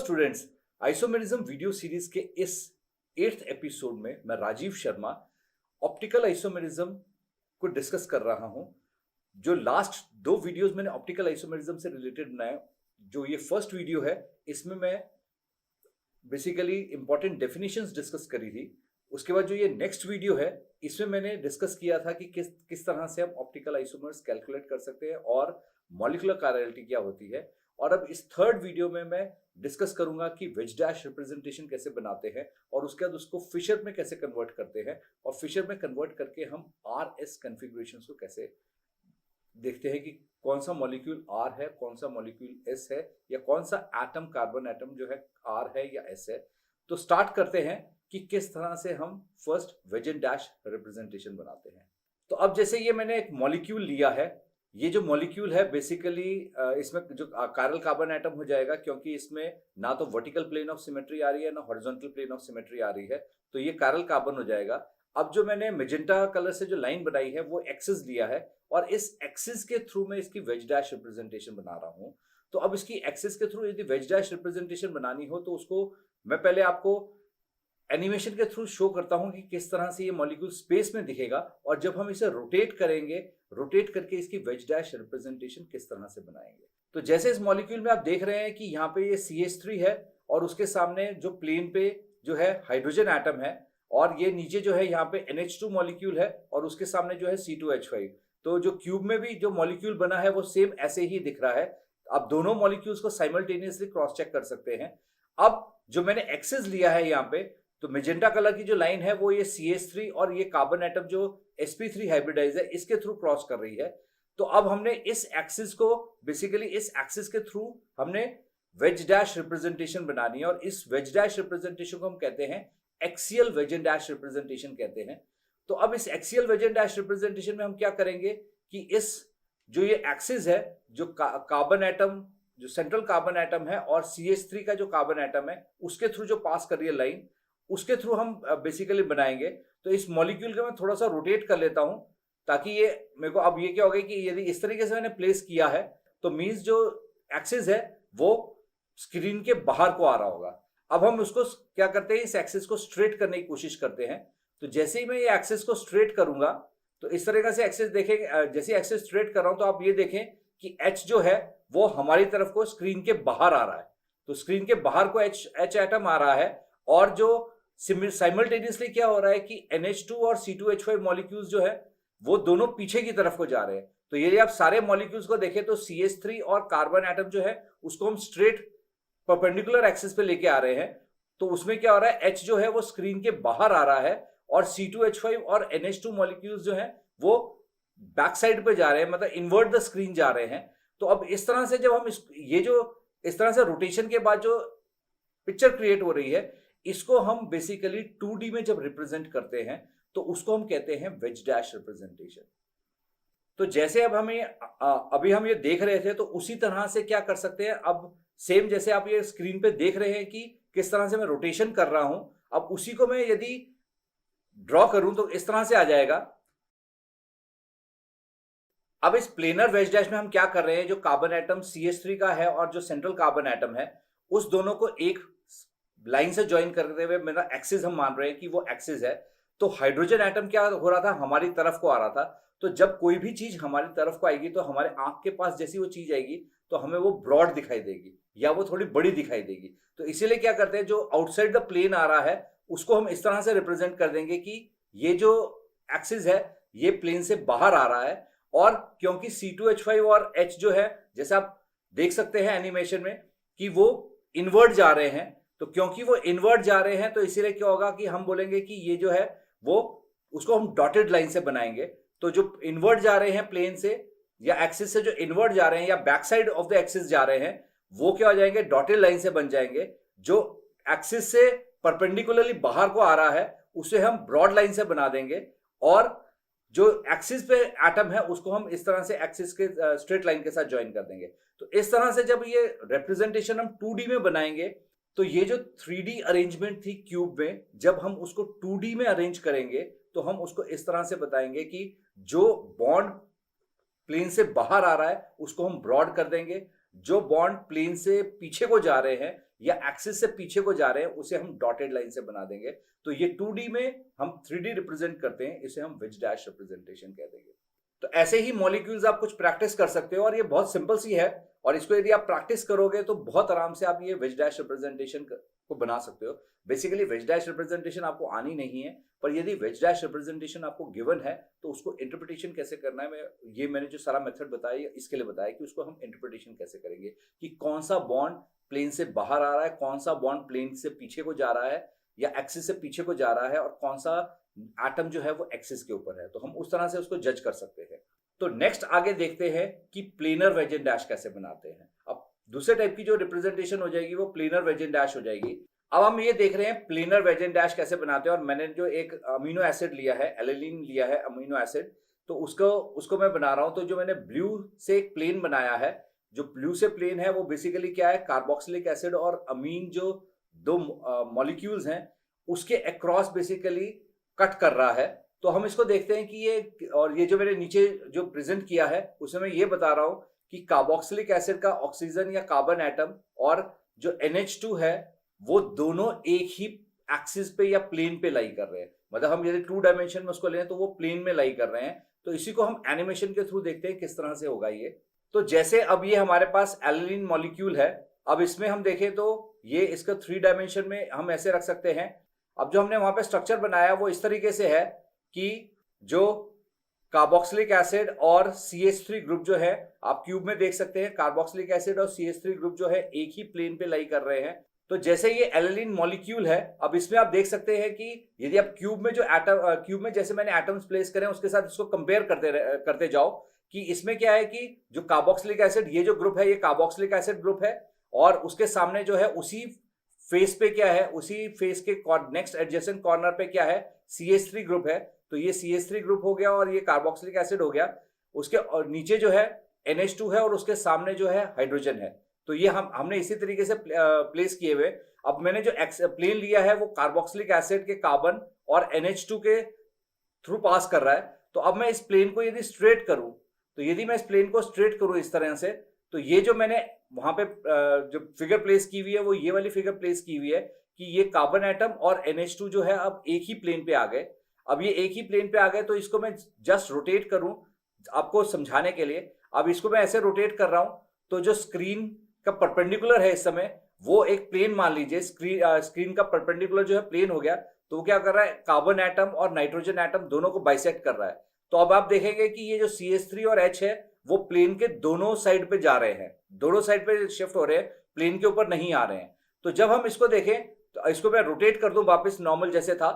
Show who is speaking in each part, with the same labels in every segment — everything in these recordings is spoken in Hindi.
Speaker 1: स्टूडेंट्स, आइसोमेरिज्म वीडियो सीरीज के इस 8th एपिसोड में मैं राजीव शर्मा ऑप्टिकल आइसोमेरिज्म को डिस्कस कर रहा हूं। जो लास्ट 2 वीडियोस मैंने ऑप्टिकल आइसोमेरिज्म से रिलेटेड बनाए, जो ये फर्स्ट वीडियो है इसमें मैं बेसिकली इंपॉर्टेंट डेफिनेशंस डिस्कस करी थी। उसके बाद जो ये नेक्स्ट वीडियो है इसमें मैंने डिस्कस किया था कि किस तरह से हम ऑप्टिकल आइसोमर्स कैलकुलेट कर सकते हैं और मॉलिक्यूलर कायरलिटी क्या होती है। और अब इस थर्ड वीडियो में मैं डिस्कस करूंगा कि वेज डैश रिप्रेजेंटेशन कैसे बनाते हैं और उसके बाद उसको फिशर में कैसे कन्वर्ट करते हैं और फिशर में कन्वर्ट करके हम RS कॉन्फ़िगरेशन को कैसे देखते हैं कि कौन सा मॉलिक्यूल R है, कौन सा मॉलिक्यूल S है, या कौन सा एटम कार्बन एटम जो है R है या S है। तो स्टार्ट करते हैं कि किस तरह से हम first wedge and dash representation बनाते हैं। तो अब जैसे ये मैंने एक मॉलिक्यूल लिया है, ये जो मॉलिक्यूल है बेसिकली इसमें जो कायरल कार्बन एटम हो जाएगा, क्योंकि इसमें ना तो वर्टिकल प्लेन ऑफ सिमेट्री आ रही है ना हॉरिजॉन्टल प्लेन ऑफ सिमेट्री आ रही है, तो ये कायरल कार्बन हो जाएगा। अब जो मैंने मेजेंटा कलर से जो लाइन बनाई है वो एक्सिस लिया है और इस एक्सिस के थ्रू मैं इसकी वेज डैश रिप्रेजेंटेशन बना रहा हूं। तो अब इसकी एक्सिस के थ्रू यदि वेज डैश रिप्रेजेंटेशन बनानी हो तो उसको मैं पहले आपको एनिमेशन के थ्रू शो करता हूं कि किस तरह से ये मॉलिक्यूल स्पेस में दिखेगा, और जब हम इसे रोटेट करेंगे, रोटेट करके इसकी वेज डैश रिप्रेजेंटेशन किस तरह से बनाएंगे। तो जैसे इस मॉलिक्यूल में आप देख रहे हैं कि यहाँ पे ये CH3 है और उसके सामने जो प्लेन पे जो है हाइड्रोजन एटम है, और ये नीचे जो है यहाँ पे NH2 मॉलिक्यूल है और उसके सामने जो है C2H5। तो जो क्यूब में भी जो मॉलिक्यूल बना है वो सेम ऐसे ही दिख रहा है। आप दोनों मॉलिक्यूल्स को साइमल्टेनियसली क्रॉस चेक कर सकते हैं। अब जो मैंने एक्सिस लिया है यहाँ पे, तो मेजेंटा कलर की जो लाइन है वो ये CH3 और ये कार्बन एटम जो sp3 हाइब्रिडाइज है इसके थ्रू क्रॉस कर रही है। तो अब हमने इस एक्सिस को बेसिकली इस एक्सिस के थ्रू हमने वेज डैश रिप्रेजेंटेशन बनानी है, और इस वेज डैश रिप्रेजेंटेशन को हम कहते हैं axial wedge and dash representation कहते हैं। तो अब इस axial wedge and dash representation में हम क्या करेंगे कि इस जो ये एक्सिस है, जो कार्बन एटम जो सेंट्रल कार्बन एटम है और CH3 का जो कार्बन एटम है उसके थ्रू जो पास कर रही है लाइन, उसके थ्रू हम बेसिकली बनाएंगे। तो इस मॉलिक्यूल को मैं थोड़ा सा रोटेट कर लेता हूं ताकि ये मेरे को, अब ये क्या होगा कि यदि इस तरीके से मैंने प्लेस किया है तो मींस जो एक्सिस है वो स्क्रीन के बाहर को आ रहा होगा। अब हम उसको क्या करते हैं, इस एक्सिस को स्ट्रेट करने की कोशिश करते हैं। तो जैसे ही मैं ये एक्सिस को स्ट्रेट करूंगा तो इस तरीके से एक्सिस देखेंगे, जैसे एक्सिस स्ट्रेट कर रहा हूं तो आप ये देखें कि H जो है वो हमारी तरफ को स्क्रीन के बाहर आ रहा है। तो स्क्रीन के बाहर को H एटम आ रहा है, और जो साइमल्टेनियसली क्या हो रहा है कि NH2 और C2H5 मॉलिक्यूल्स जो है वो दोनों पीछे की तरफ को जा रहे हैं। तो यदि आप सारे मॉलिक्यूल्स को देखें तो CH3 और कार्बन एटम जो है उसको हम स्ट्रेट परपेंडिकुलर एक्सिस पे लेके आ रहे हैं। तो उसमें क्या हो रहा है, H जो है वो स्क्रीन के बाहर आ रहा है और C2H5 और NH2 मॉलिक्यूल्स जो है वो बैक साइड पे जा रहे हैं, मतलब इनवर्ट द स्क्रीन जा रहे हैं। तो अब इस तरह से जब हम ये जो इस तरह से रोटेशन के बाद जो पिक्चर क्रिएट हो रही है, इसको हम बेसिकली 2D में जब रिप्रेजेंट करते हैं तो उसको हम कहते हैं वेज डैश रिप्रेजेंटेशन। तो जैसे अब हमें अभी हम ये देख रहे थे तो उसी तरह से क्या कर सकते हैं, अब सेम जैसे आप ये स्क्रीन पे देख रहे हैं कि किस तरह से मैं रोटेशन कर रहा हूं, अब उसी को मैं यदि ड्रॉ करूं तो इस तरह से आ जाएगा। अब इस प्लेनर वेज डैश में हम क्या कर रहे हैं, जो कार्बन एटम CH3 का है और जो सेंट्रल कार्बन एटम है उस दोनों को एक लाइन से ज्वाइन करते हुए मेरा एक्सिस हम मान रहे हैं कि वो एक्सिस है। तो हाइड्रोजन एटम क्या हो रहा था, हमारी तरफ को आ रहा था। तो जब कोई भी चीज हमारी तरफ को आएगी तो हमारे आंख के पास जैसी वो चीज आएगी तो हमें वो ब्रॉड दिखाई देगी या वो थोड़ी बड़ी दिखाई देगी। तो इसीलिए क्या करते हैं, जो आउटसाइड द प्लेन आ रहा है उसको हम इस तरह से रिप्रेजेंट कर देंगे कि ये जो एक्सिस है ये प्लेन से बाहर आ रहा है। और क्योंकि C2H5 और H जो है, जैसे आप देख सकते हैं एनिमेशन में कि वो इनवर्ट जा रहे हैं, तो क्योंकि वो इनवर्ट जा रहे हैं तो इसीलिए क्या होगा कि हम बोलेंगे कि ये जो है वो उसको हम डॉटेड लाइन से बनाएंगे। तो जो इनवर्ट जा रहे हैं प्लेन से या एक्सिस से, जो इनवर्ट जा रहे हैं या back side of the axis जा रहे हैं, वो क्या हो जाएंगे, डॉटेड लाइन से बन जाएंगे। जो एक्सिस से परपेंडिकुलरली बाहर को आ रहा है उसे हम ब्रॉड लाइन से बना देंगे, और जो एक्सिस पे एटम है उसको हम इस तरह से एक्सिस के स्ट्रेट लाइन के साथ ज्वाइन कर देंगे। तो इस तरह से जब ये रिप्रेजेंटेशन हम 2D में बनाएंगे तो ये जो 3D अरेंजमेंट थी क्यूब में, जब हम उसको 2D में अरेंज करेंगे तो हम उसको इस तरह से बताएंगे कि जो बॉन्ड प्लेन से बाहर आ रहा है उसको हम ब्रॉड कर देंगे, जो बॉन्ड प्लेन से पीछे को जा रहे हैं या एक्सिस से पीछे को जा रहे हैं, उसे हम डॉटेड लाइन से बना देंगे। तो ये 2D में हम 3D रिप्रेजेंट करते हैं, इसे हम वेज डैश रिप्रेजेंटेशन कह देंगे। तो ऐसे ही मॉलिक्यूल्स आप कुछ प्रैक्टिस कर सकते हो और ये बहुत सिंपल सी है, और इसको यदि आप प्रैक्टिस करोगे तो बहुत आराम से आप ये वेज डैश रिप्रेजेंटेशन को बना सकते हो। बेसिकली वेज डैश रिप्रेजेंटेशन आपको आनी नहीं है, पर यदि वेज डैश रिप्रेजेंटेशन आपको गिवन है तो उसको इंटरप्रिटेशन कैसे करना है, मैंने जो सारा मेथड बताया इसके लिए बताया कि उसको हम इंटरप्रिटेशन कैसे करेंगे, कि कौन सा बॉन्ड प्लेन से बाहर आ रहा है, कौन सा बॉन्ड प्लेन से पीछे को जा रहा है या एक्सिस से पीछे को जा रहा है, और कौन सा एटम जो है वो एक्सिस के ऊपर है। तो हम उस तरह से उसको जज कर सकते हैं। तो नेक्स्ट आगे देखते हैं कि प्लेनर वेज एंड डैश कैसे बनाते हैं। अब दूसरे टाइप की जो रिप्रेजेंटेशन हो जाएगी वो प्लेनर वेज एंड डैश हो जाएगी। अब हम ये देख रहे हैं प्लेनर वेज एंड डैश कैसे बनाते हैं, और मैंने जो एक अमीनो एसिड लिया है, एलिलीन लिया है अमीनो एसिड, तो उसको मैं बना रहा हूं। तो जो मैंने ब्लू से एक प्लेन बनाया है, जो ब्लू से प्लेन है वो बेसिकली क्या है, कार्बोक्सिलिक एसिड और अमीन जो दो मॉलिक्यूल्स हैं उसके अक्रॉस बेसिकली कट कर रहा है। तो हम इसको देखते हैं कि ये, और ये जो मैंने नीचे जो प्रेजेंट किया है उसमें मैं ये बता रहा हूं कि कार्बोक्सिलिक एसिड का ऑक्सीजन या कार्बन एटम और जो NH2 है वो दोनों एक ही एक्सिस पे या प्लेन पे लाई कर रहे हैं। मतलब हम यदि 2 डायमेंशन में उसको लें तो वो प्लेन में लाई कर रहे हैं। तो इसी को हम एनिमेशन के थ्रू देखते हैं किस तरह से होगा ये। तो जैसे अब ये हमारे पास एलिलीन मॉलिक्यूल है, अब इसमें हम देखें तो ये इसका 3 डायमेंशन में हम ऐसे रख सकते हैं। अब जो हमने वहां पे स्ट्रक्चर बनाया वो इस तरीके से है कि जो कार्बोक्सिलिक एसिड और CH3 ग्रुप जो है, आप क्यूब में देख सकते हैं, कार्बोक्सिलिक एसिड और CH3 ग्रुप जो है एक ही प्लेन पे लाई कर रहे हैं। तो जैसे ये एलिलीन मॉलिक्यूल है, अब इसमें आप देख सकते हैं कि यदि आप क्यूब में जो एटम, क्यूब में जैसे मैंने एटम्स प्लेस करें उसके साथ इसको कंपेयर करते जाओ कि इसमें क्या है कि जो कार्बोक्सिलिक एसिड, ये जो ग्रुप है ये कार्बोक्सिलिक एसिड ग्रुप है, और उसके सामने जो है उसी फेस पे क्या है, उसी फेस के नेक्स्ट एडजेसेंट कॉर्नर पे क्या है, CH3 ग्रुप है। तो ये CH3 ग्रुप हो गया और ये कार्बोक्सिलिक एसिड हो गया। उसके और नीचे जो है NH2 है और उसके सामने जो है हाइड्रोजन है। तो ये हमने इसी तरीके से प्लेस किए हुए। अब मैंने जो प्लेन लिया है वो कार्बोक्सिलिक एसिड के कार्बन और NH2 के थ्रू पास कर रहा है। तो अब मैं इस प्लेन को यदि स्ट्रेट करूं, तो यदि मैं इस प्लेन को स्ट्रेट करूं इस तरह से, तो ये जो मैंने वहां पे जो फिगर प्लेस की हुई है वो ये वाली फिगर प्लेस की हुई है कि ये कार्बन एटम और NH2 जो है अब एक ही प्लेन पे आ गए। अब ये एक ही प्लेन पे आ गए, तो इसको मैं जस्ट रोटेट करूं आपको समझाने के लिए। अब इसको मैं ऐसे रोटेट कर रहा हूं, तो जो स्क्रीन का परपेंडिकुलर है इस समय वो एक प्लेन मान लीजिए, स्क्रीन का परपेंडिकुलर जो है प्लेन हो गया। तो वो क्या कर रहा है, कार्बन एटम और नाइट्रोजन एटम दोनों को बाइसेक्ट कर रहा है। तो अब आप देखेंगे कि ये जो CH3 और H है वो प्लेन के दोनों साइड पे जा रहे हैं, दोनों साइड पे शिफ्ट हो रहे हैं, प्लेन के ऊपर नहीं आ रहे हैं। तो जब हम इसको देखें, तो इसको मैं रोटेट कर दूं वापस नॉर्मल जैसे था,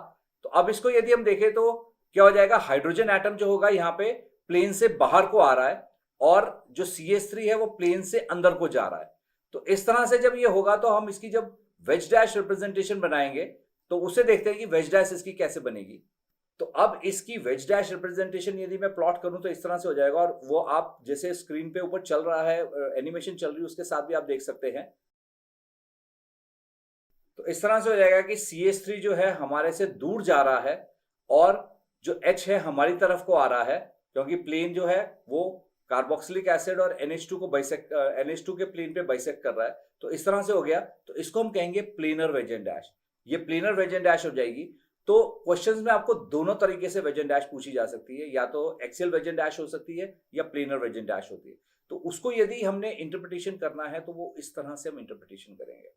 Speaker 1: तो अब इसको यदि हम देखें तो क्या हो जाएगा, हाइड्रोजन एटम जो होगा यहाँ पे प्लेन से बाहर को आ रहा है और जो CH3 है वो प्लेन से अंदर को जा रहा है। तो इस तरह से जब ये होगा तो हम इसकी जब वेज डैश रिप्रेजेंटेशन बनाएंगे तो उसे देखते हैं कि वेज डैश इसकी कैसे बनेगी। तो अब इसकी वेज डैश रिप्रेजेंटेशन यदि मैं प्लॉट करूं तो इस तरह से हो जाएगा, और वो आप जैसे स्क्रीन पे ऊपर चल रहा है, एनिमेशन चल रही है उसके साथ भी आप देख सकते हैं। तो इस तरह से हो जाएगा कि CH3 जो है हमारे से दूर जा रहा है और जो H है हमारी तरफ को आ रहा है, क्योंकि प्लेन जो है वो कार्बोक्सिलिक एसिड और NH2 को NH2 के प्लेन पे बाइसेक्ट कर रहा है। तो इस तरह से हो गया, तो इसको हम कहेंगे प्लेनर वेज एंड डैश। ये प्लेनर वेज एंड डैश हो जाएगी। तो क्वेश्चंस में आपको दोनों तरीके से वेज एंड डैश पूछी जा सकती है, या तो एक्सियल वेज एंड डैश हो सकती है या प्लेनर वेज एंड डैश होती है। तो उसको यदि हमने इंटरप्रिटेशन करना है तो वो इस तरह से हम इंटरप्रिटेशन करेंगे।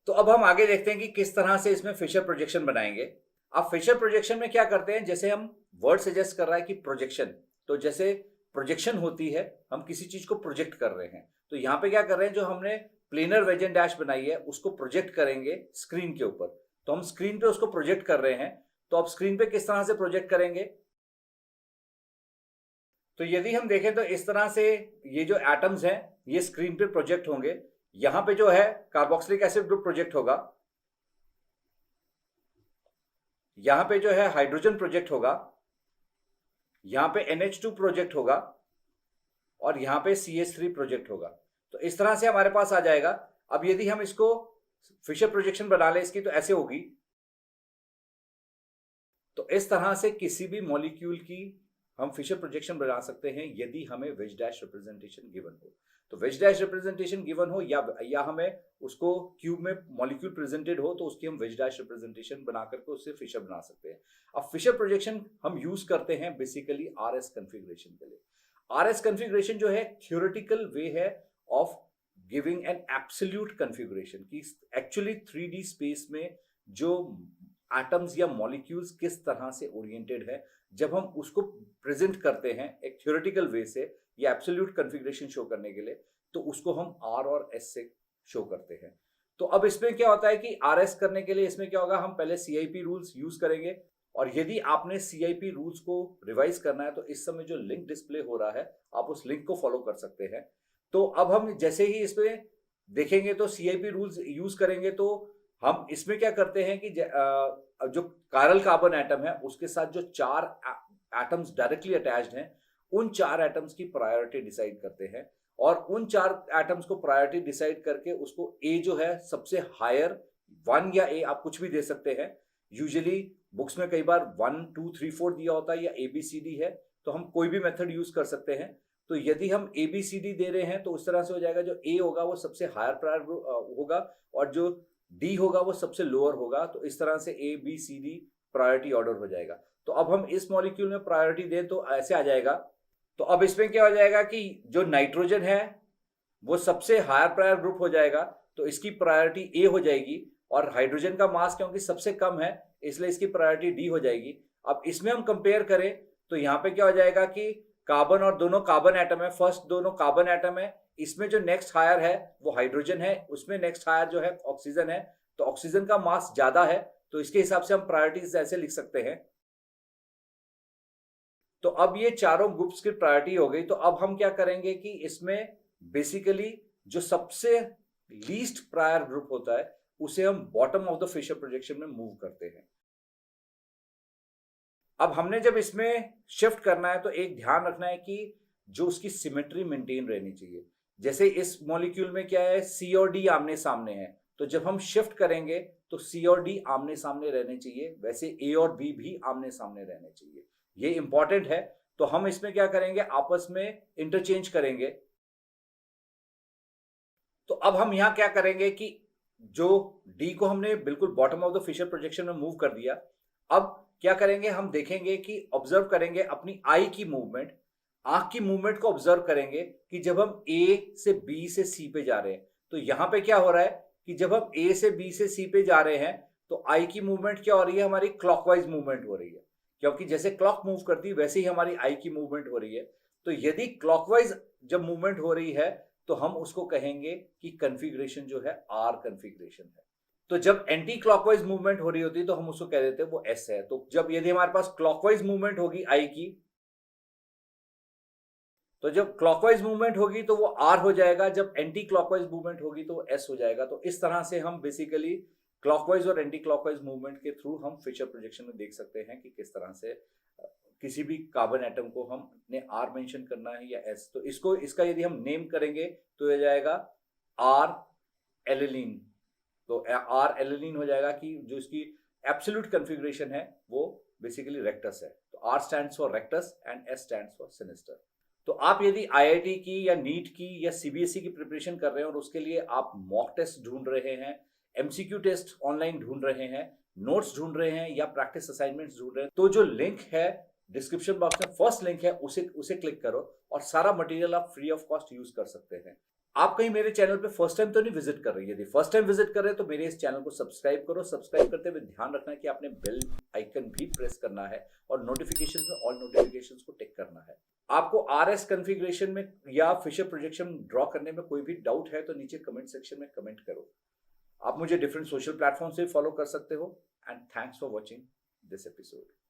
Speaker 1: तो अब हम आगे देखते हैं कि किस तरह से इसमें फिशर प्रोजेक्शन बनाएंगे। अब फिशर प्रोजेक्शन में क्या करते हैं, जैसे हम वर्ड सजेस्ट कर रहा है कि प्रोजेक्शन, तो जैसे प्रोजेक्शन होती है, हम किसी चीज को प्रोजेक्ट कर रहे हैं, तो यहाँ पे क्या कर रहे हैं, जो हमने प्लेनर वेज एंड डैश बनाई है उसको प्रोजेक्ट करेंगे स्क्रीन के ऊपर। तो हम स्क्रीन पे उसको प्रोजेक्ट कर रहे हैं। तो अब स्क्रीन पे किस तरह से प्रोजेक्ट करेंगे, तो यदि हम देखें तो इस तरह से ये जो एटम्स हैं ये स्क्रीन पे प्रोजेक्ट होंगे। यहां पे जो है कार्बोक्सिलिक एसिड ग्रुप प्रोजेक्ट होगा, यहां पे जो है हाइड्रोजन प्रोजेक्ट होगा, यहां पे NH2 प्रोजेक्ट होगा और यहां पे CH3 प्रोजेक्ट होगा। तो इस तरह से हमारे पास आ जाएगा। अब यदि हम इसको फिशर प्रोजेक्शन बना ले इसकी, तो ऐसे होगी। तो इस तरह से किसी भी मॉलिक्यूल की हम फिशर प्रोजेक्शन बना सकते हैं यदि हमें वेज डैश रिप्रेजेंटेशन गिवन हो। तो वेज डैश रिप्रेजेंटेशन गिवन हो या हमें उसको क्यूब में मॉलिक्यूल प्रेजेंटेड हो तो उसकी हम वेज डैश रिप्रेजेंटेशन बना करके उससे फिशर बना सकते हैं। अब फिशर प्रोजेक्शन हम यूज करते हैं बेसिकली आरएस कॉन्फ़िगरेशन के लिए। आरएस कॉन्फ़िगरेशन जो है थ्योरेटिकल वे है of giving an absolute configuration की एक्चुअली 3D स्पेस में जो एटम्स या मॉलिक्यूल्स किस तरह से ओरिएंटेड है, जब हम उसको प्रेजेंट करते हैं एक थ्योरेटिकल वे से या एब्सोल्यूट कॉन्फ़िगरेशन शो करने के लिए, तो उसको हम आर और एस से शो करते हैं। तो अब इसमें क्या होता है कि आर एस करने के लिए इसमें क्या होगा, हम पहले CIP रूल्स यूज करेंगे। और यदि आपने CIP रूल्स को रिवाइज करना है तो इस समय जो लिंक डिस्प्ले हो रहा है आप उस लिंक को फॉलो कर सकते हैं। तो अब हम जैसे ही इसमें देखेंगे तो CIP रूल्स यूज करेंगे तो हम इसमें क्या करते हैं कि जो कायरल कार्बन एटम है उसके साथ जो 4 एटम्स डायरेक्टली अटैच्ड हैं, उन 4 एटम्स की प्रायोरिटी डिसाइड करते हैं और उन 4 एटम्स को प्रायोरिटी डिसाइड करके उसको A जो है सबसे हायर 1 या A आप कुछ भी दे सकते हैं। यूजुअली बुक्स में कई बार 1 2 3 4 दिया होता है या ABCD है, तो हम कोई भी मेथड यूज कर सकते हैं। तो यदि हम ABCD दे रहे हैं तो उस तरह से हो जाएगा, जो A होगा वो सबसे हायर प्रायर होगा और जो D होगा वो सबसे लोअर होगा। तो इस तरह से ABCD प्रायोरिटी ऑर्डर हो जाएगा। तो अब हम इस मॉलिक्यूल में प्रायोरिटी दें तो ऐसे आ जाएगा। तो अब इसमें क्या हो जाएगा कि जो नाइट्रोजन है वो सबसे हायर प्रायर ग्रुप हो जाएगा, तो इसकी प्रायोरिटी A हो जाएगी। और हाइड्रोजन का मास क्योंकि सबसे कम है इसलिए इसकी प्रायोरिटी D हो जाएगी। अब इसमें हम कंपेयर करें तो यहाँ पे क्या हो जाएगा कि कार्बन और दोनों कार्बन एटम है, फर्स्ट दोनों कार्बन एटम है, इसमें जो नेक्स्ट हायर है वो हाइड्रोजन है, उसमें नेक्स्ट हायर जो है ऑक्सीजन है। तो ऑक्सीजन का मास ज्यादा है तो इसके हिसाब से हम प्रायोरिटीज ऐसे लिख सकते हैं। तो अब ये चारों ग्रुप्स की प्रायोरिटी हो गई। तो अब हम क्या करेंगे कि इसमें बेसिकली जो सबसे लीस्ट प्रायर ग्रुप होता है उसे हम bottom of the Fischer projection में मूव करते हैं। अब हमने जब इसमें शिफ्ट करना है तो एक ध्यान रखना है कि जो उसकी सिमेट्री मेंटेन रहनी चाहिए। जैसे इस मॉलिक्यूल में क्या है, C और D आमने सामने है, तो जब हम शिफ्ट करेंगे तो C और D आमने सामने रहने चाहिए, वैसे A और B भी आमने सामने रहने चाहिए। ये इंपॉर्टेंट है। तो हम इसमें क्या करेंगे, आपस में इंटरचेंज करेंगे। तो अब हम यहां क्या करेंगे कि जो D को हमने बिल्कुल bottom of the Fischer projection में मूव कर दिया। अब क्या करेंगे, हम देखेंगे कि ऑब्जर्व करेंगे अपनी आई की मूवमेंट, आंख की मूवमेंट को ऑब्जर्व करेंगे कि जब हम A से B से C पे जा रहे हैं तो यहां पे क्या हो रहा है कि जब हम A से B से C पे जा रहे हैं तो आई की मूवमेंट क्या हो रही है, हमारी क्लॉकवाइज मूवमेंट हो रही है, क्योंकि जैसे क्लॉक मूव करती है वैसे ही हमारी आई की मूवमेंट हो रही है। तो यदि क्लॉकवाइज जब मूवमेंट हो रही है तो हम उसको कहेंगे कि कॉन्फ़िगरेशन जो है आर कॉन्फ़िगरेशन है। तो जब एंटी क्लॉकवाइज मूवमेंट हो रही होती है तो हम उसको कह देते हैं वो एस है। तो जब यदि हमारे पास क्लॉकवाइज मूवमेंट होगी आई की, तो जब क्लॉकवाइज मूवमेंट होगी तो वो आर हो जाएगा, जब एंटी क्लॉकवाइज मूवमेंट होगी तो वो एस हो जाएगा। तो इस तरह से हम बेसिकली क्लॉकवाइज और एंटी क्लॉकवाइज मूवमेंट के थ्रू हम फिशर प्रोजेक्शन में देख सकते हैं कि किस तरह से किसी भी कार्बन एटम को हमने आर मेंशन करना है या एस। तो इसका यदि हम नेम करेंगे तो ये जाएगा आर एलिलीन। तो आर एलिलीन हो जाएगा कि जो इसकी एब्सोल्यूट कॉन्फ़िगरेशन है वो बेसिकली रेक्टस है। तो R stands for rectus and S stands for sinister. तो आप यदि IIT की या नीट की या CBSE की प्रिपरेशन कर रहे हैं और उसके लिए आप मॉक टेस्ट ढूंढ रहे हैं, MCQ टेस्ट ऑनलाइन ढूंढ रहे हैं, नोट्स ढूंढ रहे हैं या प्रैक्टिस असाइनमेंट्स ढूंढ रहे हैं, तो जो लिंक है डिस्क्रिप्शन बॉक्स में, फर्स्ट लिंक है, उसे क्लिक करो और सारा मटेरियल आप फ्री ऑफ कॉस्ट यूज कर सकते हैं। आप कहीं मेरे चैनल पे फर्स्ट टाइम तो नहीं विजिट कर रहे हैं? यदि फर्स्ट टाइम विजिट कर रहे हैं तो मेरे इस चैनल को सब्सक्राइब करो। सब्सक्राइब करते हुए ध्यान रखना है कि आपने बेल आइकन भी प्रेस करना है और नोटिफिकेशंस में ऑल नोटिफिकेशंस को टिक करना है। आपको RS कॉन्फ़िगरेशन में या फिशर प्रोजेक्शन ड्रॉ करने में कोई भी डाउट है तो नीचे कमेंट सेक्शन में कमेंट करो। आप मुझे डिफरेंट सोशल प्लेटफॉर्म से फॉलो कर सकते हो। And thanks for watching this episode.